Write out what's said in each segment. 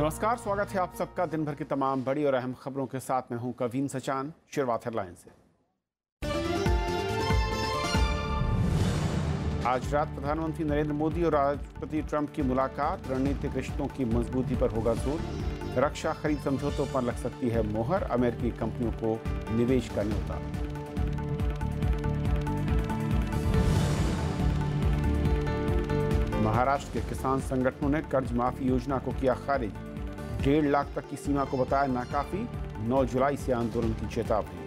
नमस्कार, स्वागत है आप सबका दिन भर की तमाम बड़ी और अहम खबरों के साथ। मैं हूं कवीन सचान। शुरुआत हेडलाइन से। आज रात प्रधानमंत्री नरेंद्र मोदी और राष्ट्रपति ट्रंप की मुलाकात, रणनीतिक रिश्तों की मजबूती पर होगा जोर। रक्षा खरीद समझौतों पर लग सकती है मोहर, अमेरिकी कंपनियों को निवेश का न्योता। महाराष्ट्र के किसान संगठनों ने कर्ज माफी योजना को किया खारिज। 1.5 लाख तक की सीमा को बताया नाकाफी। 9 जुलाई से आंदोलन की चेतावनी।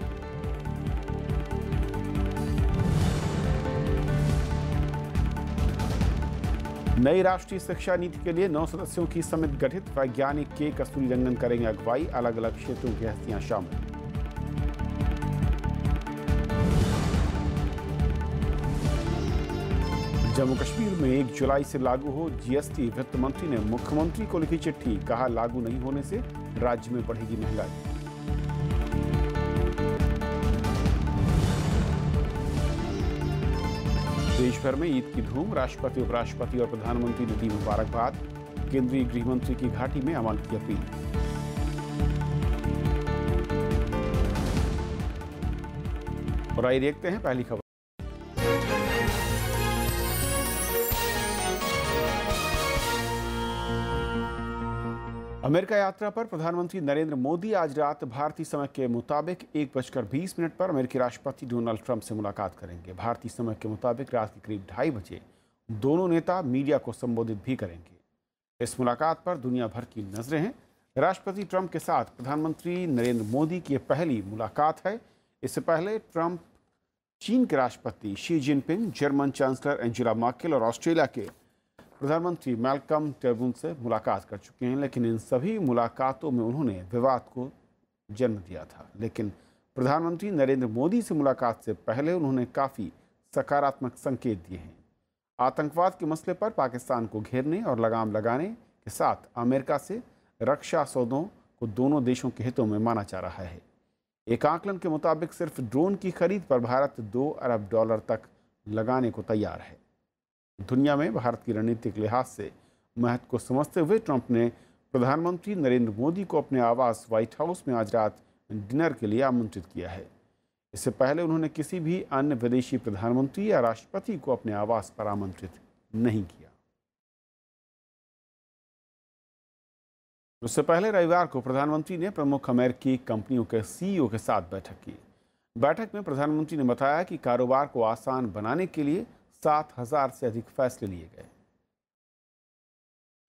नई राष्ट्रीय शिक्षा नीति के लिए 9 सदस्यों की समिति गठित। वैज्ञानिक के कस्तूरी रंगन करेंगे अगुवाई। अलग अलग क्षेत्रों की हस्तियां शामिल। जम्मू कश्मीर में 1 जुलाई से लागू हो जीएसटी। वित्त मंत्री ने मुख्यमंत्री को लिखी चिट्ठी, कहा लागू नहीं होने से राज्य में बढ़ेगी महंगाई। देश भर में ईद की धूम। राष्ट्रपति, उपराष्ट्रपति और प्रधानमंत्री ने दी मुबारकबाद। केंद्रीय गृह मंत्री की घाटी में अमन की अपील। और आइए देखते हैं पहली खबर। अमेरिका यात्रा पर प्रधानमंत्री नरेंद्र मोदी आज रात भारतीय समय के मुताबिक 1:20 पर अमेरिकी राष्ट्रपति डोनाल्ड ट्रंप से मुलाकात करेंगे। भारतीय समय के मुताबिक रात के करीब 2:30 बजे दोनों नेता मीडिया को संबोधित भी करेंगे। इस मुलाकात पर दुनिया भर की नजरें हैं। राष्ट्रपति ट्रंप के साथ प्रधानमंत्री नरेंद्र मोदी की पहली मुलाकात है। इससे पहले ट्रंप चीन के राष्ट्रपति Xi Jinping, German chancellor Angela Merkel और ऑस्ट्रेलिया के प्रधानमंत्री मैल्कम टर्बून से मुलाकात कर चुके हैं, लेकिन इन सभी मुलाकातों में उन्होंने विवाद को जन्म दिया था। लेकिन प्रधानमंत्री नरेंद्र मोदी से मुलाकात से पहले उन्होंने काफ़ी सकारात्मक संकेत दिए हैं। आतंकवाद के मसले पर पाकिस्तान को घेरने और लगाम लगाने के साथ अमेरिका से रक्षा सौदों को दोनों देशों के हितों में माना जा रहा है। एक आकलन के मुताबिक सिर्फ ड्रोन की खरीद पर भारत $2 अरब तक लगाने को तैयार है। दुनिया में भारत की रणनीतिक लिहाज से महत्व को समझते हुए ट्रंप ने प्रधानमंत्री नरेंद्र मोदी को अपने आवास व्हाइट हाउस में आज रात डिनर के लिए आमंत्रित किया है। इससे पहले उन्होंने किसी भी अन्य विदेशी प्रधानमंत्री या राष्ट्रपति को अपने आवास पर आमंत्रित नहीं किया। उससे पहले रविवार को प्रधानमंत्री ने प्रमुख अमेरिकी कंपनियों के सीईओ के साथ बैठक की। बैठक में प्रधानमंत्री ने बताया कि कारोबार को आसान बनाने के लिए 7,000 से अधिक फैसले लिए गए।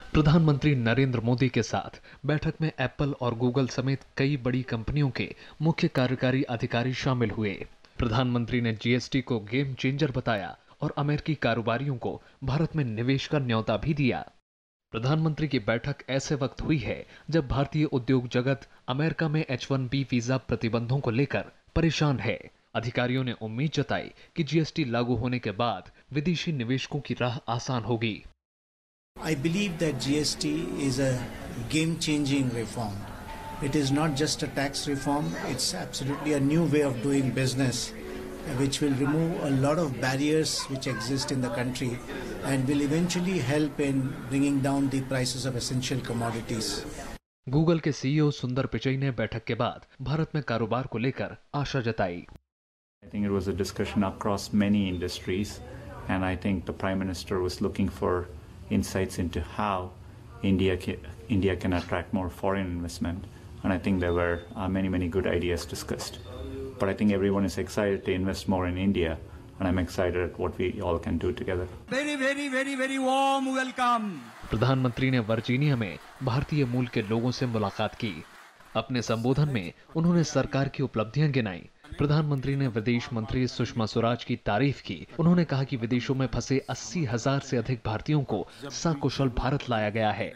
प्रधानमंत्री नरेंद्र मोदी के साथ बैठक में एप्पल और गूगल समेत कई बड़ी कंपनियों के मुख्य कार्यकारी अधिकारी शामिल हुए। प्रधानमंत्री ने जीएसटी को गेम चेंजर बताया और अमेरिकी कारोबारियों को भारत में निवेश का न्योता भी दिया। प्रधानमंत्री की बैठक ऐसे वक्त हुई है जब भारतीय उद्योग जगत अमेरिका में H-1B वीजा प्रतिबंधों को लेकर परेशान है। अधिकारियों ने उम्मीद जताई कि जीएसटी लागू होने के बाद विदेशी निवेशकों की राह आसान होगी। I believe that GST is a game-changing reform. It is not just a tax reform, it's absolutely a new way of doing business, which will remove a lot of barriers which exist in the country and will eventually help in bringing down the prices of essential commodities. Google के CEO सुंदर पिचई ने बैठक के बाद भारत में कारोबार को लेकर आशा जताई। I think it was a discussion across many industries, and I think the Prime Minister was looking for insights into how India can attract more foreign investment, and I think there were many good ideas discussed. But I think everyone is excited to invest more in India, and I'm excited at what we all can do together. Very warm welcome. प्रधानमंत्री ने Virginia में भारतीय मूल के लोगों से मुलाकात की। अपने संबोधन में उन्होंने सरकार की उपलब्धियां गिनाई। प्रधानमंत्री ने विदेश मंत्री सुषमा स्वराज की तारीफ की। उन्होंने कहा कि विदेशों में फंसे 80,000 से अधिक भारतीयों को सकुशल भारत लाया गया है।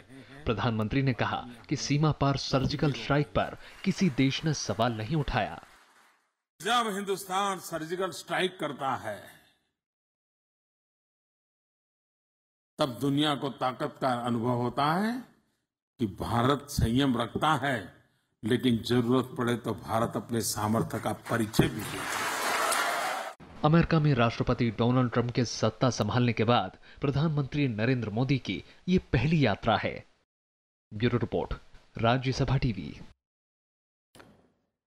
प्रधानमंत्री ने कहा कि सीमा पार सर्जिकल स्ट्राइक पर किसी देश ने सवाल नहीं उठाया। जब हिंदुस्तान सर्जिकल स्ट्राइक करता है तब दुनिया को ताकत का अनुभव होता है कि भारत संयम रखता है, लेकिन जरूरत पड़े तो भारत अपने सामर्थ्य का परिचय भी देता है। अमेरिका में राष्ट्रपति डोनाल्ड ट्रंप के सत्ता संभालने के बाद प्रधानमंत्री नरेंद्र मोदी की ये पहली यात्रा है। Bureau report, Rajya Sabha TV.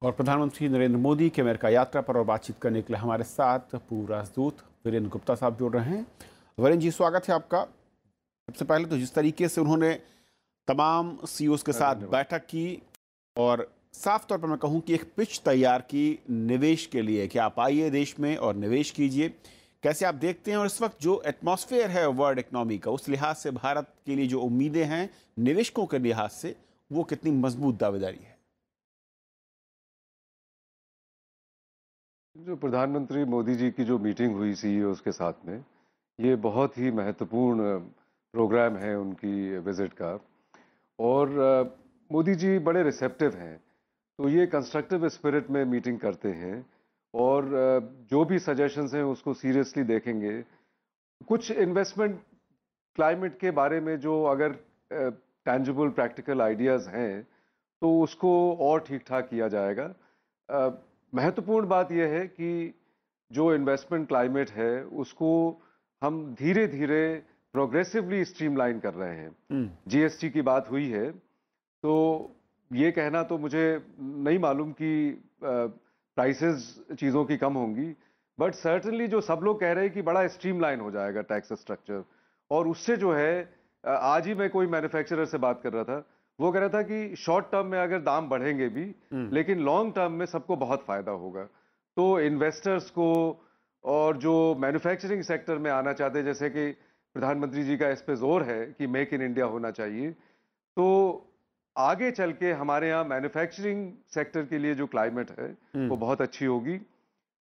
और प्रधानमंत्री नरेंद्र मोदी की अमेरिका यात्रा पर और बातचीत करने के लिए हमारे साथ पूर्व राजदूत वीरेंद्र गुप्ता साहब जुड़ रहे हैं। वीरेंद्र जी, स्वागत है आपका। सबसे पहले तो जिस तरीके से उन्होंने तमाम सीईओज के साथ बैठक की और साफ तौर पर मैं कहूं कि एक पिच तैयार की निवेश के लिए कि आप आइए देश में और निवेश कीजिए, कैसे आप देखते हैं? और इस वक्त जो एटमॉस्फेयर है वर्ल्ड इकोनॉमी का, उस लिहाज से भारत के लिए जो उम्मीदें हैं निवेशकों के लिहाज से, वो कितनी मजबूत दावेदारी है? जो प्रधानमंत्री मोदी जी की जो मीटिंग हुई सीईओज के साथ में, ये बहुत ही महत्वपूर्ण प्रोग्राम है उनकी विजिट का। और मोदी जी बड़े रिसेप्टिव हैं, तो ये कंस्ट्रक्टिव स्पिरिट में मीटिंग करते हैं और जो भी सजेशंस हैं उसको सीरियसली देखेंगे। कुछ इन्वेस्टमेंट क्लाइमेट के बारे में जो अगर टैंजिबल प्रैक्टिकल आइडियाज़ हैं तो उसको और ठीक ठाक किया जाएगा। महत्वपूर्ण बात यह है कि जो इन्वेस्टमेंट क्लाइमेट है उसको हम धीरे धीरे प्रोग्रेसिवली स्ट्रीमलाइन कर रहे हैं। जीएसटी की बात हुई है, तो ये कहना तो मुझे नहीं मालूम कि प्राइसेस चीज़ों की कम होंगी, बट सर्टनली जो सब लोग कह रहे हैं कि बड़ा स्ट्रीमलाइन हो जाएगा टैक्स स्ट्रक्चर। और उससे जो है, आज ही मैं कोई मैन्युफैक्चरर से बात कर रहा था, वो कह रहा था कि शॉर्ट टर्म में अगर दाम बढ़ेंगे भी, लेकिन लॉन्ग टर्म में सबको बहुत फायदा होगा। तो इन्वेस्टर्स को और जो मैन्युफैक्चरिंग सेक्टर में आना चाहते हैं, जैसे कि प्रधानमंत्री जी का इस पे जोर है कि मेक इन इंडिया होना चाहिए, तो आगे चल के हमारे यहाँ मैन्युफैक्चरिंग सेक्टर के लिए जो क्लाइमेट है वो बहुत अच्छी होगी।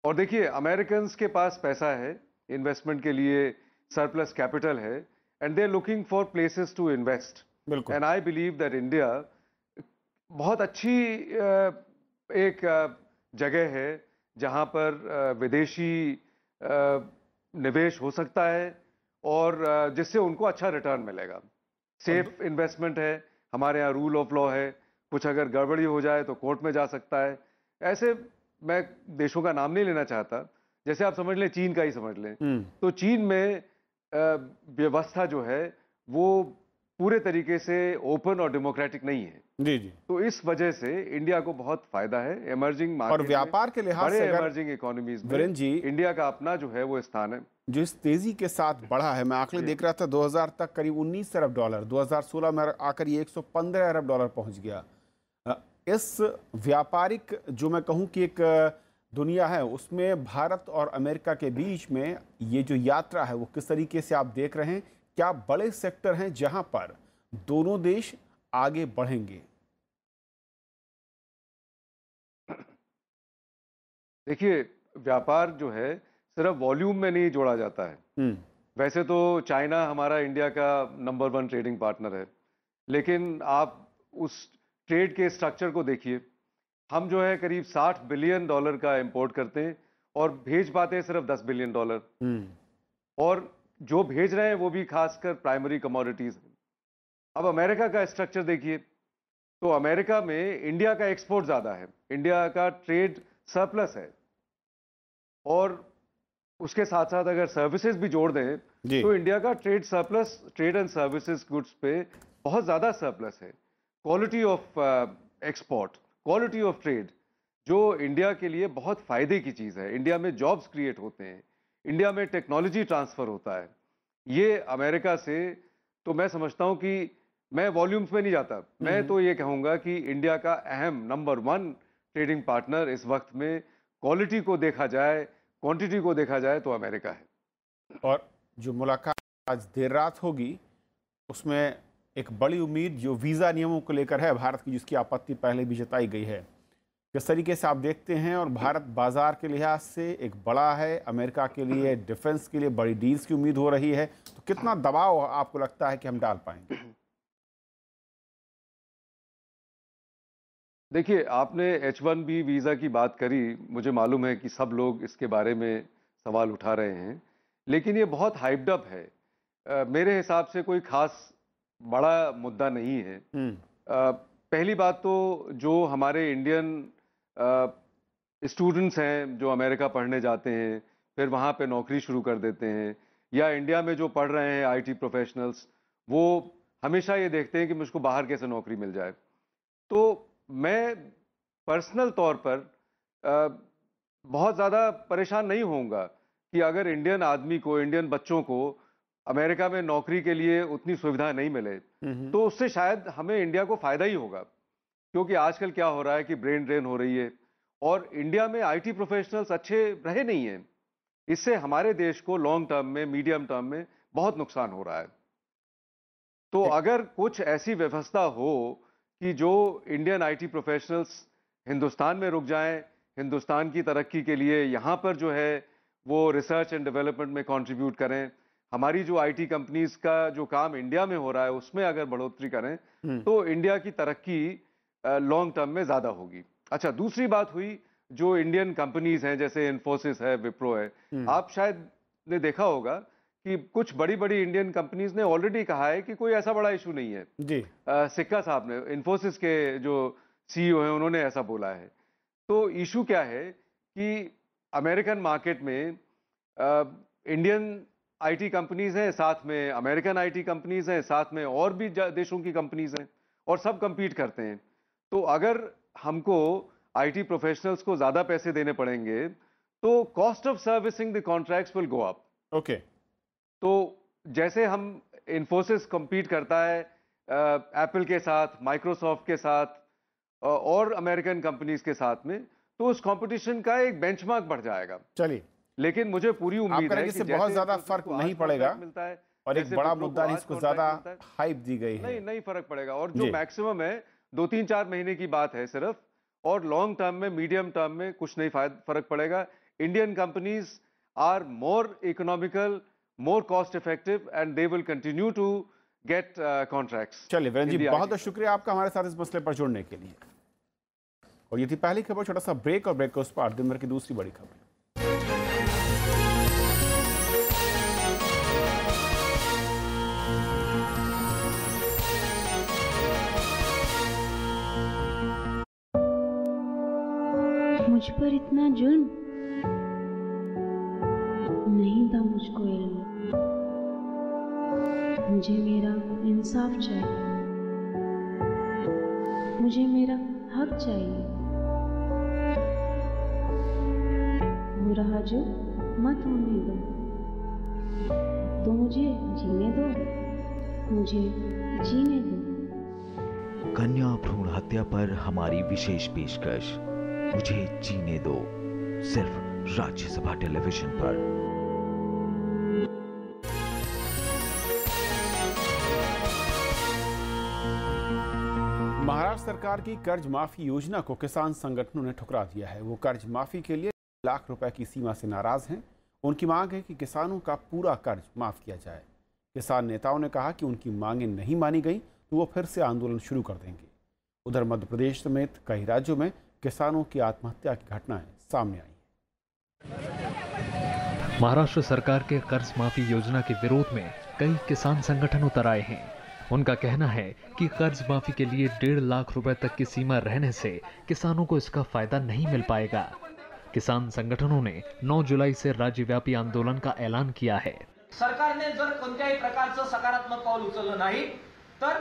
और देखिए, अमेरिकन के पास पैसा है, इन्वेस्टमेंट के लिए सरप्लस कैपिटल है, and they are looking for places to invest. And I believe that India बहुत अच्छी एक जगह है जहां पर विदेशी निवेश हो सकता है और जिससे उनको अच्छा रिटर्न मिलेगा। सेफ इन्वेस्टमेंट है, हमारे यहाँ रूल ऑफ लॉ है, कुछ अगर गड़बड़ी हो जाए तो कोर्ट में जा सकता है। ऐसे मैं देशों का नाम नहीं लेना चाहता, जैसे आप समझ लें चीन का ही समझ लें, तो चीन में व्यवस्था जो है वो पूरे तरीके से ओपन और डेमोक्रेटिक नहीं है। जी जी। तो इस वजह से इंडिया को बहुत फायदा है इमर्जिंग मार्केट और व्यापार के लिहाज से इमर्जिंग इकोनॉमीज में जी, इंडिया का अपना जो है वो स्थान है जो इस तेजी के साथ बढ़ा है। मैं आंकड़े देख रहा था, 2000 तक करीब 19 अरब डॉलर, 2016 में आकर ये 115 अरब डॉलर पहुंच गया। इस व्यापारिक जो मैं कहूं कि एक दुनिया है, उसमें भारत और अमेरिका के बीच में ये जो यात्रा है वो किस तरीके से आप देख रहे हैं? क्या बड़े सेक्टर हैं जहां पर दोनों देश आगे बढ़ेंगे? देखिए, व्यापार जो है सिर्फ वॉल्यूम में नहीं जोड़ा जाता है। वैसे तो चाइना हमारा इंडिया का नंबर 1 ट्रेडिंग पार्टनर है, लेकिन आप उस ट्रेड के स्ट्रक्चर को देखिए। हम जो है करीब $60 बिलियन का इंपोर्ट करते हैं और भेज पाते हैं सिर्फ $10 बिलियन। और जो भेज रहे हैं वो भी खासकर प्राइमरी कमोडिटीज है। अब अमेरिका का स्ट्रक्चर देखिए, तो अमेरिका में इंडिया का एक्सपोर्ट ज्यादा है, इंडिया का ट्रेड सरप्लस है, और उसके साथ साथ अगर सर्विसेज भी जोड़ दें तो इंडिया का trade surplus, trade and services goods पे बहुत ज्यादा सरप्लस है। Quality of export, quality of trade, जो इंडिया के लिए बहुत फायदे की चीज है। इंडिया में जॉब्स क्रिएट होते हैं, इंडिया में टेक्नोलॉजी ट्रांसफर होता है। ये अमेरिका से, तो मैं समझता हूं कि मैं वॉल्यूम्स में नहीं जाता, मैं तो ये कहूंगा कि इंडिया का अहम नंबर 1 ट्रेडिंग पार्टनर इस वक्त में, क्वालिटी को देखा जाए, क्वांटिटी को देखा जाए, तो अमेरिका है। और जो मुलाकात आज देर रात होगी उसमें एक बड़ी उम्मीद जो वीज़ा नियमों को लेकर है भारत की, जिसकी आपत्ति पहले भी जताई गई है, किस तरीके से आप देखते हैं? और भारत बाजार के लिहाज से एक बड़ा है, अमेरिका के लिए डिफेंस के लिए बड़ी डील्स की उम्मीद हो रही है, तो कितना दबाव आपको लगता है कि हम डाल पाएंगे? देखिए, आपने H1B वीज़ा की बात करी, मुझे मालूम है कि सब लोग इसके बारे में सवाल उठा रहे हैं, लेकिन ये बहुत हाइप्ड अप है। मेरे हिसाब से कोई खास बड़ा मुद्दा नहीं है। पहली बात तो जो हमारे इंडियन स्टूडेंट्स हैं जो अमेरिका पढ़ने जाते हैं, फिर वहाँ पे नौकरी शुरू कर देते हैं, या इंडिया में जो पढ़ रहे हैं IT प्रोफेशनल्स, वो हमेशा ये देखते हैं कि मुझको बाहर कैसे नौकरी मिल जाए। तो मैं पर्सनल तौर पर बहुत ज़्यादा परेशान नहीं होऊंगा कि अगर इंडियन आदमी को, इंडियन बच्चों को अमेरिका में नौकरी के लिए उतनी सुविधा नहीं मिले, तो उससे शायद हमें इंडिया को फायदा ही होगा। क्योंकि आजकल क्या हो रहा है कि ब्रेन ड्रेन हो रही है और इंडिया में आईटी प्रोफेशनल्स अच्छे रहे नहीं हैं। इससे हमारे देश को लॉन्ग टर्म में, मीडियम टर्म में बहुत नुकसान हो रहा है। तो अगर कुछ ऐसी व्यवस्था हो कि जो इंडियन आईटी प्रोफेशनल्स हिंदुस्तान में रुक जाएं, हिंदुस्तान की तरक्की के लिए यहाँ पर जो है वो रिसर्च एंड डेवलपमेंट में कंट्रीब्यूट करें, हमारी जो आईटी कंपनीज का जो काम इंडिया में हो रहा है उसमें अगर बढ़ोतरी करें, तो इंडिया की तरक्की लॉन्ग टर्म में ज्यादा होगी। अच्छा, दूसरी बात हुई जो इंडियन कंपनीज हैं, जैसे इन्फोसिस है, विप्रो है। आप शायद ने देखा होगा कि कुछ बड़ी बड़ी इंडियन कंपनीज ने ऑलरेडी कहा है कि कोई ऐसा बड़ा इशू नहीं है जी। सिक्का साहब ने, इन्फोसिस के जो सीईओ हैं, उन्होंने ऐसा बोला है। तो इशू क्या है कि अमेरिकन मार्केट में इंडियन आईटी कंपनीज हैं, साथ में अमेरिकन आईटी कंपनीज हैं, साथ में और भी देशों की कंपनीज हैं और सब compete करते हैं। तो अगर हमको आईटी प्रोफेशनल्स को ज्यादा पैसे देने पड़ेंगे तो cost of servicing the contracts will go up. Okay, तो जैसे हम इन्फोसिस compete करता है एप्पल के साथ, माइक्रोसॉफ्ट के साथ और अमेरिकन कंपनीज के साथ में, तो उस कंपटीशन का एक बेंचमार्क बढ़ जाएगा। चलिए, लेकिन मुझे पूरी उम्मीद है कि इससे बहुत ज्यादा फर्क नहीं पड़ेगा मिलता है और एक बड़ा मुद्दा नहीं, इसको ज्यादा हाइप दी गई है। नहीं फर्क पड़ेगा, और जो मैक्सिमम है 2-3-4 महीने की बात है सिर्फ, और लॉन्ग टर्म में, मीडियम टर्म में कुछ नहीं फर्क पड़ेगा। Indian companies are more economical, more cost effective and they will continue to get contracts. चलिए वीरेंद्र जी, बहुत बहुत शुक्रिया आपका हमारे साथ इस मसले पर जुड़ने के लिए। और ये थी पहली खबर। छोटा सा ब्रेक, और ब्रेक के उस पर दिन भर की दूसरी बड़ी खबर। मुझ पर इतना जुल्म नहीं था मुझको इल्म। मुझे मेरा इंसाफ चाहिए, मुझे मेरा हक चाहिए। हो रहा जो मत होने दो, तो मुझे जीने दो, मुझे जीने दो। कन्या भ्रूण हत्या पर हमारी विशेष पेशकश, मुझे जीने दो, सिर्फ राज्यसभा टेलीविजन पर। महाराष्ट्र सरकार की कर्ज माफी योजना को किसान संगठनों ने ठुकरा दिया है। वो कर्ज माफी के लिए लाख रुपए की सीमा से नाराज हैं। उनकी मांग है कि किसानों का पूरा कर्ज माफ किया जाए। किसान नेताओं ने कहा कि उनकी मांगें नहीं मानी गई तो वो फिर से आंदोलन शुरू कर देंगे। उधर मध्य प्रदेश समेत कई राज्यों में किसानों की आत्महत्या की घटनाएं सामने आई। महाराष्ट्र सरकार के कर्ज माफी योजना के विरोध में कई किसान संगठन उतर आए हैं। उनका कहना है कि कर्ज माफी के लिए 1.5 लाख रुपए तक की सीमा रहने से किसानों को इसका फायदा नहीं मिल पाएगा। किसान संगठनों ने 9 जुलाई से राज्यव्यापी आंदोलन का ऐलान किया है। सरकारने जर कोणत्याही प्रकारचं सकारात्मक पाऊल उचललं नाही तर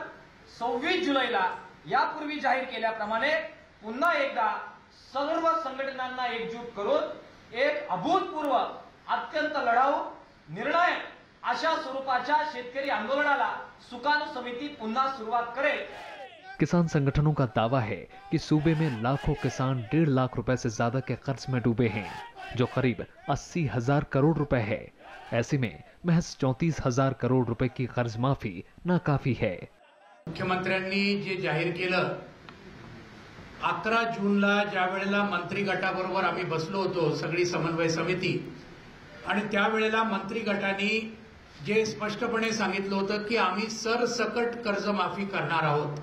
26 जुलैला यापूर्वी जाहीर केल्याप्रमाणे पुन्हा एकदा सर्व संघटनांना एकजूट करून एक अभूतपूर्व, अत्यंत लढाऊ, निर्णायक अशा स्वरूपाच्या शेतकरी आंदोलनाला सुकाणू समिती पुन्हा सुरुवात करेल। किसान संगठनों का दावा है कि सूबे में लाखों किसान 1.5 लाख रुपए से ज्यादा के कर्ज में डूबे हैं, जो करीब 80,000 करोड़ रुपए है। ऐसे में महज 34,000 करोड़ रुपए की कर्ज माफी नाकाफी है। मुख्यमंत्र्यांनी जे जाहीर केलं, 11 जूनला ज्या वेळेला मंत्री गटाबरोबर आम्ही बसलो होतो, सगळी समन्वय समिती, आणि त्यावेळेला मंत्री गटाने जे स्पष्टपणे सांगितलं होतं की आम्ही सरसकट कर्जमाफी करणार आहोत।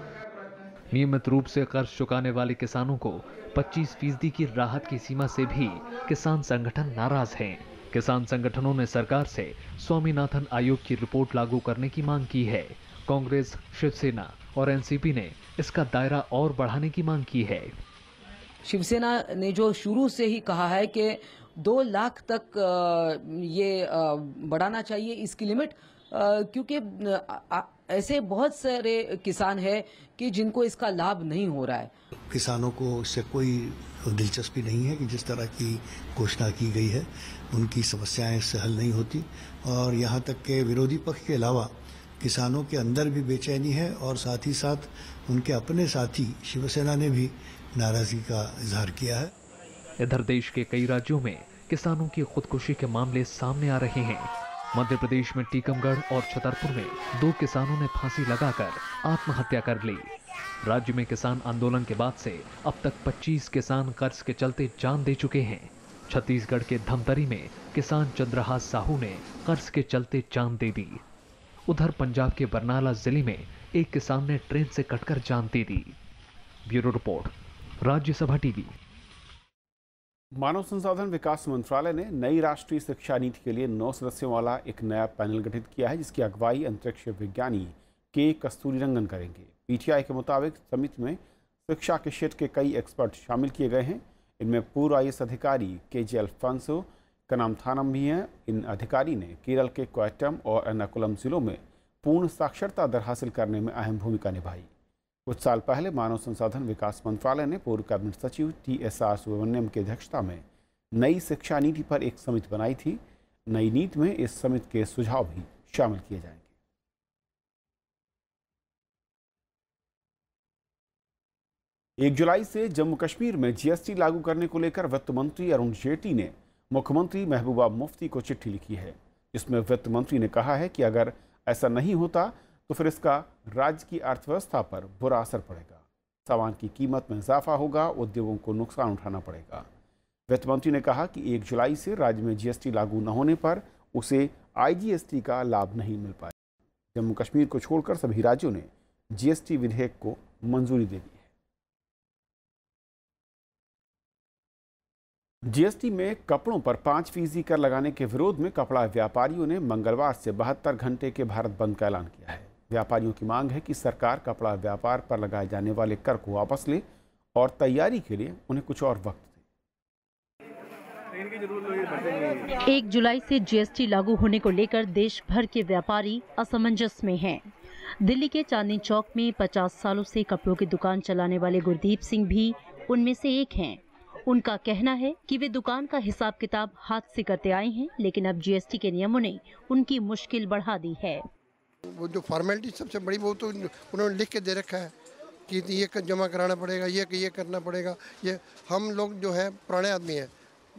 नियमित रूप से कर्ज चुकाने वाले किसानों को 25% की राहत की सीमा से भी किसान संगठन नाराज हैं। किसान संगठनों ने सरकार से स्वामीनाथन आयोग की रिपोर्ट लागू करने की मांग की है। कांग्रेस, शिवसेना और एनसीपी ने इसका दायरा और बढ़ाने की मांग की है। शिवसेना ने जो शुरू से ही कहा है कि 2 लाख तक ये बढ़ाना चाहिए इसकी लिमिट, क्योंकि ऐसे बहुत सारे किसान हैं कि जिनको इसका लाभ नहीं हो रहा है। किसानों को इससे कोई दिलचस्पी नहीं है कि जिस तरह की घोषणा की गई है उनकी समस्याएं इससे हल नहीं होती, और यहाँ तक के विरोधी पक्ष के अलावा किसानों के अंदर भी बेचैनी है और साथ ही साथ उनके अपने साथी शिवसेना ने भी नाराजगी का इजहार किया है। इधर देश के कई राज्यों में किसानों की खुदकुशी के मामले सामने आ रहे हैं। मध्य प्रदेश में टीकमगढ़ और छतरपुर में 2 किसानों ने फांसी लगाकर आत्महत्या कर ली। राज्य में किसान आंदोलन के बाद से अब तक 25 किसान कर्ज के चलते जान दे चुके हैं। छत्तीसगढ़ के धमतरी में किसान चंद्रहास साहू ने कर्ज के चलते जान दे दी। उधर पंजाब के बरनाला जिले में एक किसान ने ट्रेन से कटकर जान दे दी। Bureau report, Rajya Sabha TV. मानव संसाधन विकास मंत्रालय ने नई राष्ट्रीय शिक्षा नीति के लिए 9 सदस्यों वाला एक नया पैनल गठित किया है, जिसकी अगुवाई अंतरिक्ष विज्ञानी के कस्तूरीरंगन करेंगे। पीटीआई के मुताबिक समिति में शिक्षा के क्षेत्र के कई एक्सपर्ट शामिल किए गए हैं। इनमें पूर्व IAS अधिकारी KJ अल्फांसो कनामथानम भी हैं। इन अधिकारी ने केरल के कोट्टयम और एर्नाकुलम जिलों में पूर्ण साक्षरता दर हासिल करने में अहम भूमिका निभाई। कुछ साल पहले मानव संसाधन विकास मंत्रालय ने पूर्व कैबिनेट सचिव TSR सुब्रमण्यम की अध्यक्षता में नई शिक्षा नीति पर एक समिति बनाई थी। नई नीति में इस समिति के सुझाव भी शामिल किए जाएंगे। 1 जुलाई से जम्मू कश्मीर में GST लागू करने को लेकर वित्त मंत्री अरुण जेटली ने मुख्यमंत्री महबूबा मुफ्ती को चिट्ठी लिखी है, जिसमें वित्त मंत्री ने कहा है कि अगर ऐसा नहीं होता तो फिर इसका राज्य की अर्थव्यवस्था पर बुरा असर पड़ेगा। सामान की कीमत में इजाफा होगा, उद्योगों को नुकसान उठाना पड़ेगा। वित्त मंत्री ने कहा कि 1 जुलाई से राज्य में GST लागू न होने पर उसे IGST का लाभ नहीं मिल पाएगा। जम्मू कश्मीर को छोड़कर सभी राज्यों ने GST विधेयक को मंजूरी दे दी है। GST में कपड़ों पर 5% कर लगाने के विरोध में कपड़ा व्यापारियों ने मंगलवार से 72 घंटे के भारत बंद का ऐलान किया है। व्यापारियों की मांग है कि सरकार कपड़ा व्यापार पर लगाए जाने वाले कर को वापस ले और तैयारी के लिए उन्हें कुछ और वक्त दे। 1 जुलाई से GST लागू होने को लेकर देश भर के व्यापारी असमंजस में हैं। दिल्ली के चांदनी चौक में 50 सालों से कपड़ों की दुकान चलाने वाले गुरदीप सिंह भी उनमें से एक हैं। उनका कहना है कि वे दुकान का हिसाब किताब हाथ से करते आए हैं, लेकिन अब GST के नियमों ने उनकी मुश्किल बढ़ा दी है। वो जो फॉर्मेलिटी सबसे बड़ी वो तो उन्होंने लिख के दे रखा है कि ये जमा कराना पड़ेगा, ये करना पड़ेगा। ये हम लोग जो है पुराने आदमी हैं,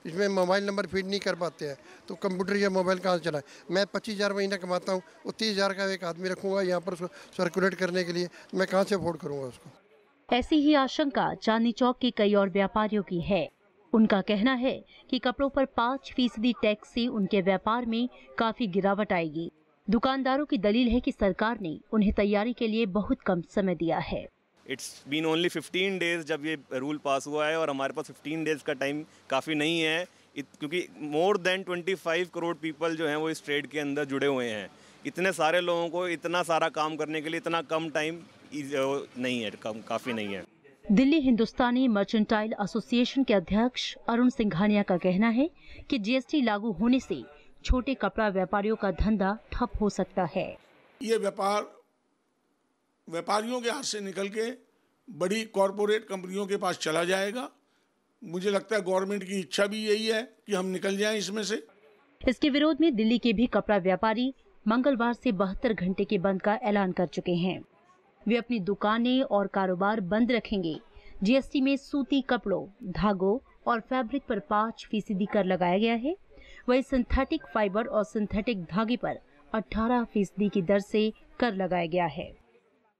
इसमें मोबाइल नंबर फीड नहीं कर पाते हैं, तो कंप्यूटर या मोबाइल कहाँ से चलाए। मैं 25,000 महीना कमाता हूँ, वो 30,000 का एक आदमी रखूँगा यहाँ पर उसको सर्कुलेट करने के लिए, मैं कहाँ से अफोर्ड करूँगा उसको। ऐसी ही आशंका चांदनी चौक के कई और व्यापारियों की है। उनका कहना है कि कपड़ों पर 5% टैक्स से उनके व्यापार में काफी गिरावट आएगी। दुकानदारों की दलील है कि सरकार ने उन्हें तैयारी के लिए बहुत कम समय दिया है। इट्स बीन ओनली 15 डेज जब ये रूल पास हुआ है, और हमारे पास 15 डेज का टाइम काफ़ी नहीं है, क्योंकि मोर देन 25 करोड़ पीपल जो हैं वो इस ट्रेड के अंदर जुड़े हुए हैं। इतने सारे लोगों को इतना सारा काम करने के लिए इतना कम टाइम नहीं है, काफ़ी नहीं है। दिल्ली हिंदुस्तानी मर्चेंटाइल एसोसिएशन के अध्यक्ष अरुण सिंघानिया का कहना है कि GST लागू होने से छोटे कपड़ा व्यापारियों का धंधा ठप हो सकता है। ये व्यापारियों के हाथ से निकल के बड़ी कॉरपोरेट कंपनियों के पास चला जाएगा। मुझे लगता है गवर्नमेंट की इच्छा भी यही है कि हम निकल जाएं इसमें से। इसके विरोध में दिल्ली के भी कपड़ा व्यापारी मंगलवार से 72 घंटे के बंद का ऐलान कर चुके हैं। वे अपनी दुकानें और कारोबार बंद रखेंगे। GST में सूती कपड़ों, धागों और फैब्रिक पर 5% कर लगाया गया है। वही सिंथेटिक फाइबर और सिंथेटिक धागे पर 18% की दर से कर लगाया गया है।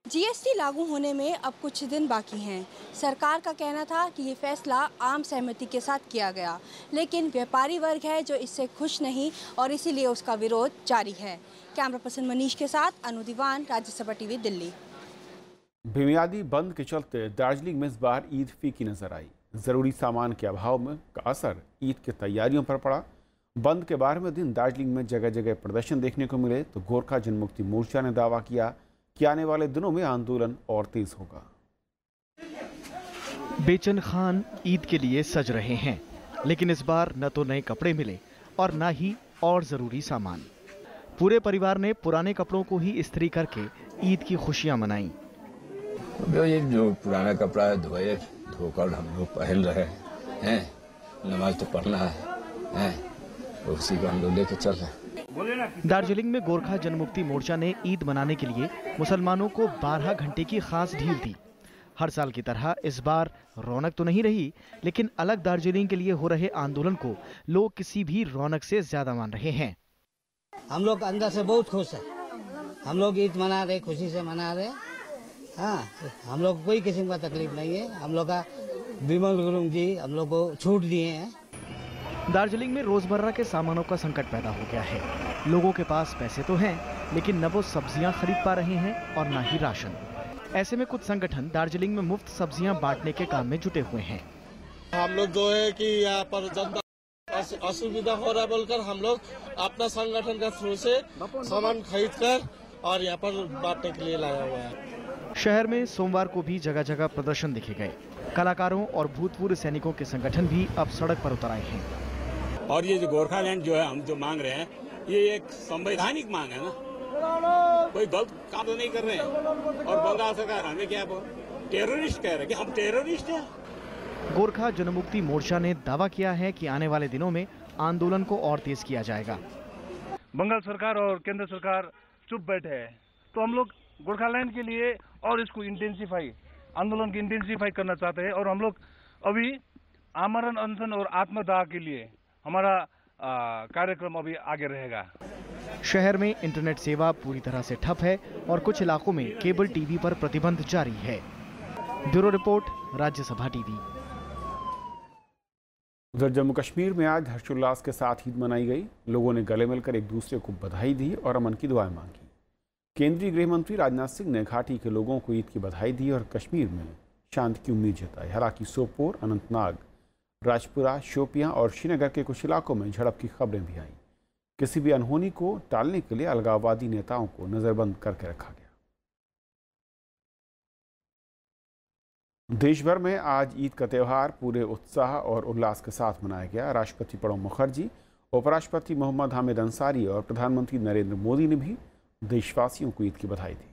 GST लागू होने में अब कुछ दिन बाकी हैं। सरकार का कहना था कि ये फैसला आम सहमति के साथ किया गया, लेकिन व्यापारी वर्ग है जो इससे खुश नहीं और इसीलिए उसका विरोध जारी है। कैमरा पर्सन मनीष के साथ अनु दीवान, राज्यसभा टीवी, दिल्ली। बुनियादी बंद के चलते दार्जिलिंग में इस बार ईद फीकी नजर आई। जरूरी सामान के अभाव में का असर ईद की तैयारियों पर पड़ा। बंद के 12वें दिन दार्जिलिंग में जगह जगह प्रदर्शन देखने को मिले, तो गोरखा जनमुक्ति मोर्चा ने दावा किया कि आने वाले दिनों में आंदोलन और तेज होगा। बेचन खान ईद के लिए सज रहे हैं, लेकिन इस बार न तो नए कपड़े मिले और न ही और जरूरी सामान। पूरे परिवार ने पुराने कपड़ों को ही इस्त्री करके ईद की खुशियां मनाई। ये जो पुराना कपड़ा है धोकर हम लोग पहन रहे हैं, नमाज तो पढ़ना है, उसी को हम लोग लेके चल रहे हैं। दार्जिलिंग में गोरखा जनमुक्ति मोर्चा ने ईद मनाने के लिए मुसलमानों को 12 घंटे की खास ढील दी। हर साल की तरह इस बार रौनक तो नहीं रही, लेकिन अलग दार्जिलिंग के लिए हो रहे आंदोलन को लोग किसी भी रौनक से ज्यादा मान रहे हैं। हम लोग अंदर से बहुत खुश है, हम लोग ईद मना रहे, खुशी से मना रहे। हाँ, हम लोग कोई किस्म का तकलीफ नहीं है। हम लोग का विमल गुरुंग जी हम लोग को छूट दिए हैं। दार्जिलिंग में रोजमर्रा के सामानों का संकट पैदा हो गया है। लोगों के पास पैसे तो हैं, लेकिन न वो सब्जियां खरीद पा रहे हैं और न ही राशन। ऐसे में कुछ संगठन दार्जिलिंग में मुफ्त सब्जियां बांटने के काम में जुटे हुए हैं। हम लोग जो है कि यहाँ पर जनता असुविधा हो रहा है बोलकर हम लोग अपना संगठन के थ्रू से सामान खरीद कर और यहाँ पर बांटने के लिए लाया हुआ है। शहर में सोमवार को भी जगह जगह प्रदर्शन देखे गए। कलाकारों और भूतपूर्व सैनिकों के संगठन भी अब सड़क पर उतर आए हैं। और ये जो गोरखालैंड जो है हम जो मांग रहे हैं, ये एक संवैधानिक मांग है ना, कोई गलत काम तो नहीं कर रहे हैं। और बंगाल सरकार हमें क्या टेररिस्ट कह रहे हैं कि हम टेररिस्ट हैं। गोरखा जनमुक्ति मोर्चा ने दावा किया है कि आने वाले दिनों में आंदोलन को और तेज किया जाएगा। बंगाल सरकार और केंद्र सरकार चुप बैठे हैं, तो हम लोग गोरखालैंड के लिए और इसको आंदोलन को इंटेंसिफाई करना चाहते हैं। और हम लोग अभी आमरण अनशन और आत्मदाह के लिए हमारा कार्यक्रम अभी आगे रहेगा। शहर में इंटरनेट सेवा पूरी तरह से ठप है और कुछ इलाकों में केबल टीवी पर प्रतिबंध जारी है। Bureau report, Rajya Sabha TV. उधर जम्मू कश्मीर में आज हर्षोल्लास के साथ ईद मनाई गई। लोगों ने गले मिलकर एक दूसरे को बधाई दी और अमन की दुआएं मांगी। केंद्रीय गृह मंत्री राजनाथ सिंह ने घाटी के लोगों को ईद की बधाई दी और कश्मीर में शांति की उम्मीद जताई। हालांकि सोपोर, अनंतनाग, राजपुरा, शोपियां और श्रीनगर के कुछ इलाकों में झड़प की खबरें भी आईं। किसी भी अनहोनी को टालने के लिए अलगाववादी नेताओं को नजरबंद करके रखा गया। देश भर में आज ईद का त्यौहार पूरे उत्साह और उल्लास के साथ मनाया गया। राष्ट्रपति प्रणब मुखर्जी, उपराष्ट्रपति मोहम्मद हामिद अंसारी और प्रधानमंत्री नरेंद्र मोदी ने भी देशवासियों को ईद की बधाई दी।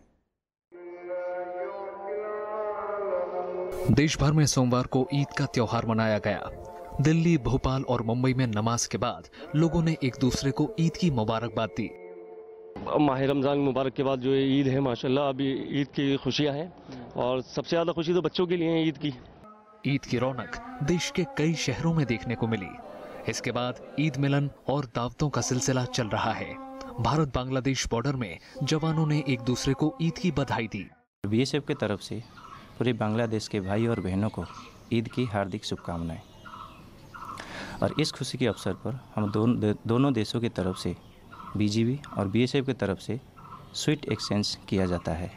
देश भर में सोमवार को ईद का त्योहार मनाया गया। दिल्ली, भोपाल और मुंबई में नमाज के बाद लोगों ने एक दूसरे को ईद की मुबारकबाद दी। माह रमजान मुबारक के बाद जो ईद है, माशाल्लाह अभी ईद की खुशियां हैं और सबसे ज्यादा खुशी तो बच्चों के लिए है ईद की। ईद की रौनक देश के कई शहरों में देखने को मिली। इसके बाद ईद मिलन और दावतों का सिलसिला चल रहा है। भारत बांग्लादेश बॉर्डर में जवानों ने एक दूसरे को ईद की बधाई दी। बीएसएफ की तरफ से पूरे बांग्लादेश के भाई और बहनों को ईद की हार्दिक शुभकामनाएं। और इस खुशी के अवसर पर हम दोनों देशों की तरफ से बीजीबी और बीएसएफ की तरफ से स्वीट एक्सचेंज किया जाता है।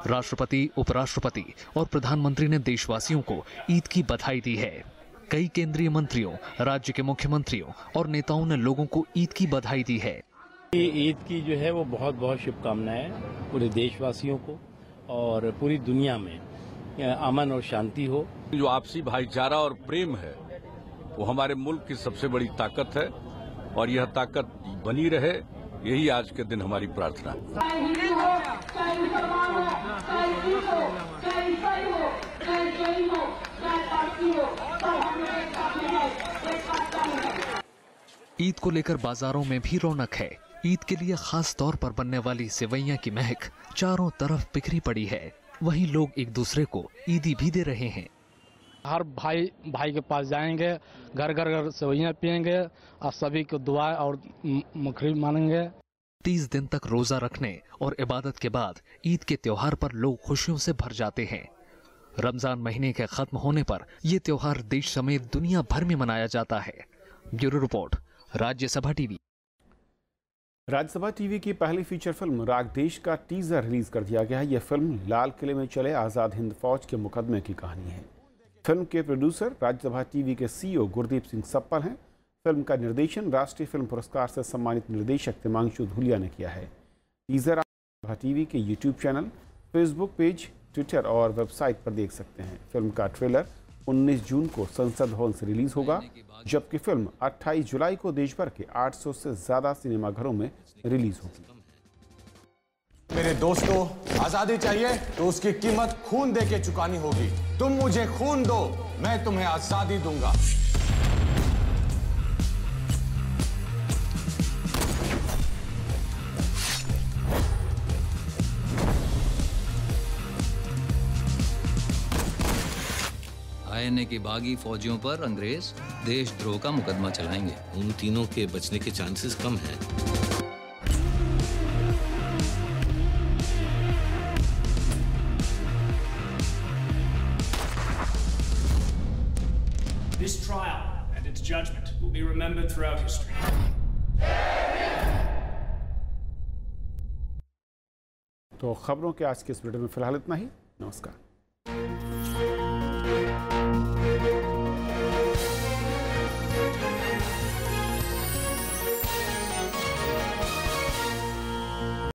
राष्ट्रपति, उपराष्ट्रपति और प्रधानमंत्री ने देशवासियों को ईद की बधाई दी है। कई केंद्रीय मंत्रियों, राज्य के मुख्यमंत्रियों और नेताओं ने लोगों को ईद की बधाई दी है। ईद की जो है वो बहुत बहुत शुभकामनाएं पूरे देशवासियों को और पूरी दुनिया में अमन और शांति हो। जो आपसी भाईचारा और प्रेम है वो हमारे मुल्क की सबसे बड़ी ताकत है और यह ताकत बनी रहे, यही आज के दिन हमारी प्रार्थना है। ईद को लेकर बाजारों में भी रौनक है। ईद के लिए खास तौर पर बनने वाली सेवइयां की महक चारों तरफ बिखरी पड़ी है। वहीं लोग एक दूसरे को ईदी भी दे रहे हैं। हर भाई के पास जाएंगे, घर घर सेवइयां पिएंगे और सभी को दुआ और मखरी मानेंगे। 30 दिन तक रोजा रखने और इबादत के बाद ईद के त्योहार पर लोग खुशियों से भर जाते हैं। रमजान महीने के खत्म होने पर यह त्योहार देश समेत दुनिया भर में मनाया जाता है। Bureau report, Rajya Sabha TV. Rajya Sabha TV की पहली फीचर फिल्म राग देश का टीजर रिलीज कर दिया गया है। यह फिल्म लाल किले में चले आज़ाद हिंद फौज के मुकदमे की कहानी है। फिल्म के प्रोड्यूसर राज्यसभा टीवी के सीईओ गुरदीप सिंह सप्पल हैं। फिल्म का निर्देशन राष्ट्रीय फिल्म पुरस्कार से सम्मानित निर्देशक तिमांशु धूलिया ने किया है। टीजर राज्यसभा टीवी के YouTube channel, Facebook page, Twitter और वेबसाइट पर देख सकते हैं। फिल्म का ट्रेलर 19 जून को संसद भवन से रिलीज होगा, जबकि फिल्म 28 जुलाई को देश भर के 800 से ज्यादा सिनेमाघरों में रिलीज होगी। मेरे दोस्तों, आजादी चाहिए तो उसकी कीमत खून दे के चुकानी होगी। तुम मुझे खून दो, मैं तुम्हें आजादी दूंगा। आईएनए की बागी फौजियों पर अंग्रेज देशद्रोह का मुकदमा चलाएंगे। उन तीनों के बचने के चांसेस कम हैं। This trial and its judgment will be remembered throughout history. तो खबरों के आज के इस बुलेटिन में फिलहाल इतना ही। नमस्कार।